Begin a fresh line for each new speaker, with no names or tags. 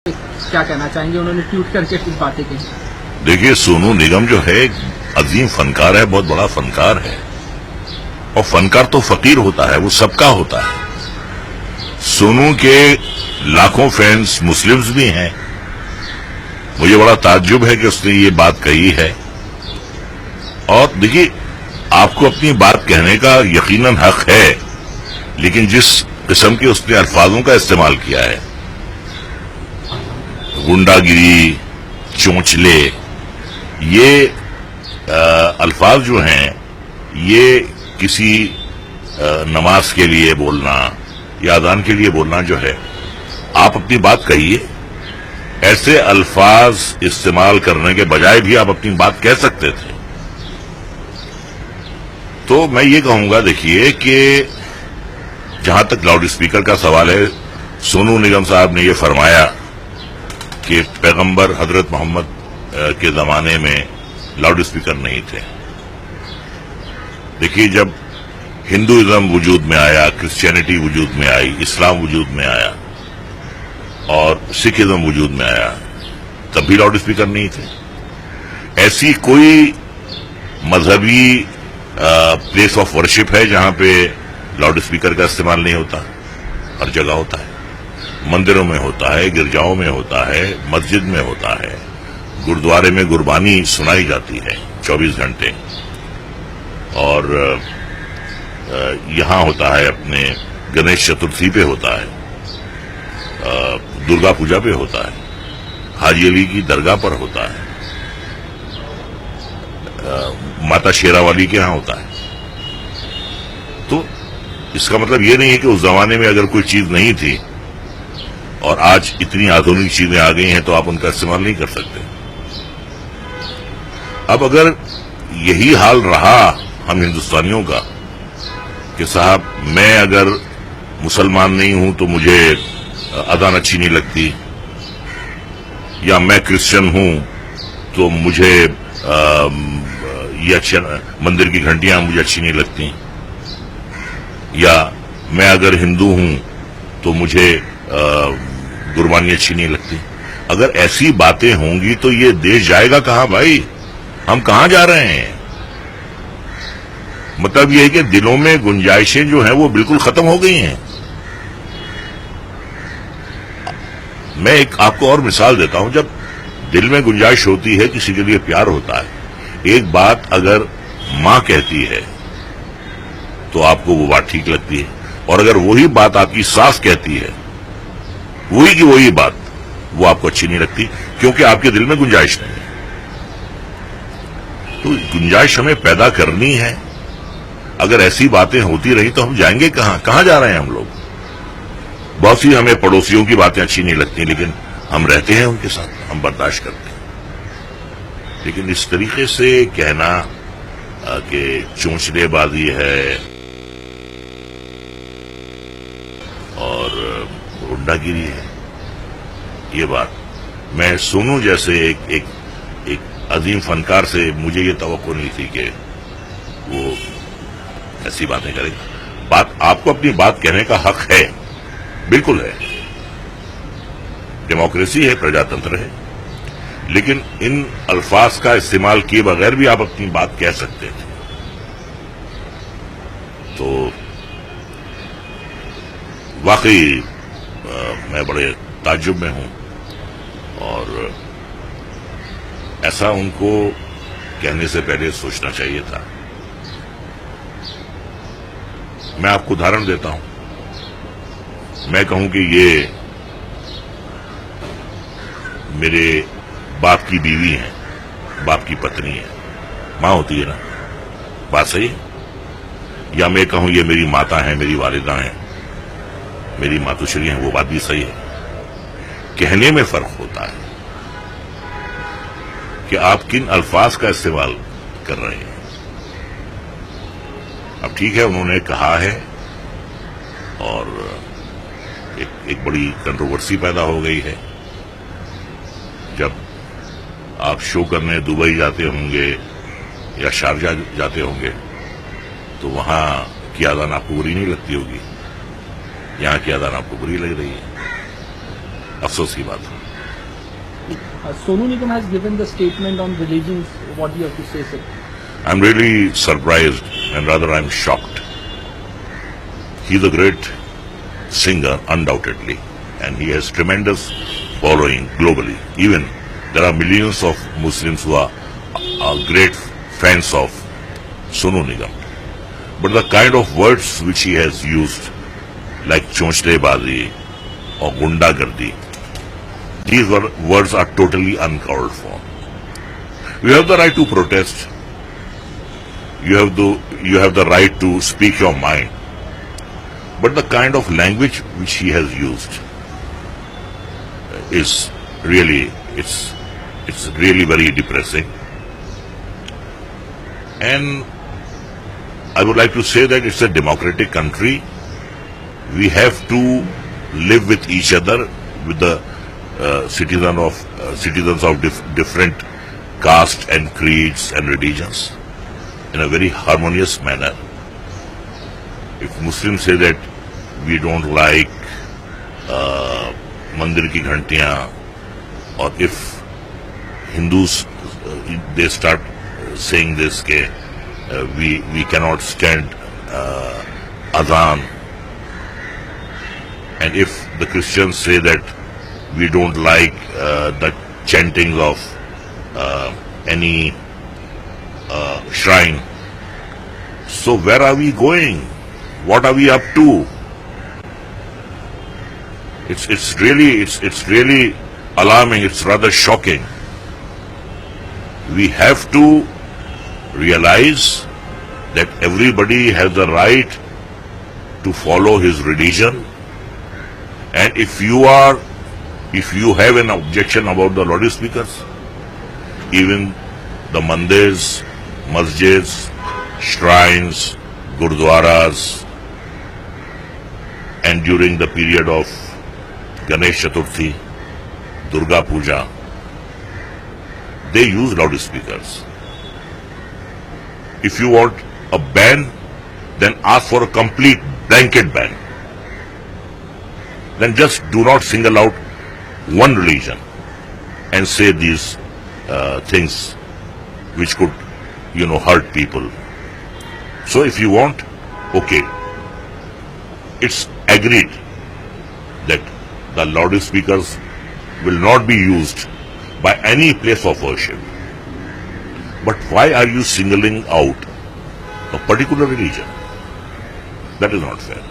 کیا کہنا چاہیں گے؟ انہوں نے ٹویٹ کر کے کچھ باتیں کہی.
دیکھیے سونو نگم جو ہے ایک عظیم فنکار ہے، بہت بڑا فنکار ہے، اور فنکار تو فقیر ہوتا ہے، وہ سب کا ہوتا ہے. سونو کے لاکھوں فینس مسلمز بھی ہیں. مجھے بڑا تعجب ہے کہ اس نے یہ بات کہی ہے. اور دیکھیے آپ کو اپنی بات کہنے کا یقیناً حق ہے، لیکن جس قسم کے اس نے الفاظوں کا استعمال کیا ہے، گنڈا گری، چونچلے، یہ الفاظ جو ہیں یہ کسی نماز کے لیے بولنا یا اذان کے لیے بولنا جو ہے، آپ اپنی بات کہیے. ایسے الفاظ استعمال کرنے کے بجائے بھی آپ اپنی بات کہہ سکتے تھے. تو میں یہ کہوں گا، دیکھیے کہ جہاں تک لاؤڈ اسپیکر کا سوال ہے، سونو نگم صاحب نے یہ فرمایا کہ پیغمبر حضرت محمد کے زمانے میں لاؤڈ اسپیکر نہیں تھے. دیکھیے جب ہندوازم وجود میں آیا، کرسچینٹی وجود میں آئی، اسلام وجود میں آیا اور سکھ ازم وجود میں آیا، تب بھی لاؤڈ اسپیکر نہیں تھے. ایسی کوئی مذہبی پلیس آف ورشپ ہے جہاں پہ لاؤڈ اسپیکر کا استعمال نہیں ہوتا؟ ہر جگہ ہوتا ہے. مندروں میں ہوتا ہے، گرجاؤں میں ہوتا ہے، مسجد میں ہوتا ہے، گردوارے میں قربانی سنائی جاتی ہے 24 گھنٹے، اور یہاں ہوتا ہے، اپنے گنیش چترتھی پہ ہوتا ہے، درگا پوجا پہ ہوتا ہے، حاجی علی کی درگاہ پر ہوتا ہے، ماتا شیرا والی کے ہاں ہوتا ہے. تو اس کا مطلب یہ نہیں ہے کہ اس زمانے میں اگر کوئی چیز نہیں تھی اور آج اتنی آدھونک چیزیں آ گئی ہیں تو آپ ان کا استعمال نہیں کر سکتے. اب اگر یہی حال رہا ہم ہندوستانیوں کا کہ صاحب میں اگر مسلمان نہیں ہوں تو مجھے اذان اچھی نہیں لگتی، یا میں کرسچن ہوں تو مجھے یہ اچھا مندر کی گھنٹیاں مجھے اچھی نہیں لگتی، یا میں اگر ہندو ہوں تو مجھے قربانی اچھی نہیں لگتی. اگر ایسی باتیں ہوں گی تو یہ دیش جائے گا کہاں بھائی؟ ہم کہاں جا رہے ہیں؟ مطلب یہ ہے کہ دلوں میں گنجائشیں جو ہیں وہ بالکل ختم ہو گئی ہیں. میں ایک آپ کو اور مثال دیتا ہوں. جب دل میں گنجائش ہوتی ہے، کسی کے لیے پیار ہوتا ہے، ایک بات اگر ماں کہتی ہے تو آپ کو وہ بات ٹھیک لگتی ہے، اور اگر وہی بات آپ کی ساس کہتی ہے، وہی کی وہی بات، وہ آپ کو اچھی نہیں لگتی، کیونکہ آپ کے دل میں گنجائش نہیں ہے. تو گنجائش ہمیں پیدا کرنی ہے. اگر ایسی باتیں ہوتی رہی تو ہم جائیں گے کہاں جا رہے ہیں ہم لوگ؟ بہت سی ہمیں پڑوسیوں کی باتیں اچھی نہیں لگتی، لیکن ہم رہتے ہیں ان کے ساتھ، ہم برداشت کرتے ہیں. لیکن اس طریقے سے کہنا کہ چونچلے بازی ہے اور گنڈا گیری ہے، یہ بات میں سونو جیسے ایک عظیم فنکار سے مجھے یہ توقع نہیں تھی کہ وہ ایسی باتیں کرے گا. آپ کو اپنی بات کہنے کا حق ہے، بالکل ہے، ڈیموکریسی ہے، پرجاتنتر ہے، لیکن ان الفاظ کا استعمال کیے بغیر بھی آپ اپنی بات کہہ سکتے تھے. تو واقعی میں بڑے تعجب میں ہوں، اور ایسا ان کو کہنے سے پہلے سوچنا چاہیے تھا. میں آپ کو ادھارن دیتا ہوں. میں کہوں کہ یہ میرے باپ کی بیوی ہیں، باپ کی پتنی ہے، ماں ہوتی ہے نا، بات صحیح ہے. یا میں کہوں یہ میری ماتا ہیں، میری والدہ ہیں، میری ماتوشری ہیں، وہ بات بھی صحیح ہے. کہنے میں فرق ہوتا ہے کہ آپ کن الفاظ کا استعمال کر رہے ہیں. اب ٹھیک ہے، انہوں نے کہا ہے اور ایک بڑی کنٹروورسی پیدا ہو گئی ہے. جب آپ شو کرنے دبئی جاتے ہوں گے یا شارجہ جاتے ہوں گے تو وہاں کی اذان آپ کو بری نہیں لگتی ہوگی، یہاں کی اذان آپ کو بری لگ رہی ہے. افسوس کی بات ہے.
Sonu Nigam has given the statement on religions. What do you have to say, sir?
I'm really surprised and rather I'm shocked. He's a great singer, undoubtedly, and he has tremendous following globally. Even there are millions of Muslims who are great fans of Sonu Nigam. But the kind of words which he has used, like Chonchlebazi or Gundagardi, these words are totally uncalled for. You have the right to protest. You have the right to speak your mind. But the kind of language which he has used is really, it's really very depressing. And I would like to say that it's a democratic country. We have to live with each other, with the citizens of different castes and creeds and religions in a very harmonious manner. If Muslims say that we don't like mandir ki ghantiyan, or if Hindus they start saying this ke we cannot stand adhan, and if the Christians say that we don't like the chanting of any shrine, so where are we going? What are we up to? It's really alarming. It's rather shocking. We have to realize that everybody has the right to follow his religion, and if you have an objection about the loudspeakers, even the mandirs, masjids, shrines, gurdwaras, and during the period of Ganesh Chaturthi, Durga Puja, they use loudspeakers. If you want a ban, then ask for a complete blanket ban. Then just do not single out one religion and say these things which could, hurt people. So if you want, okay, it's agreed that the loudspeakers will not be used by any place of worship. But why are you singling out a particular religion? That is not fair.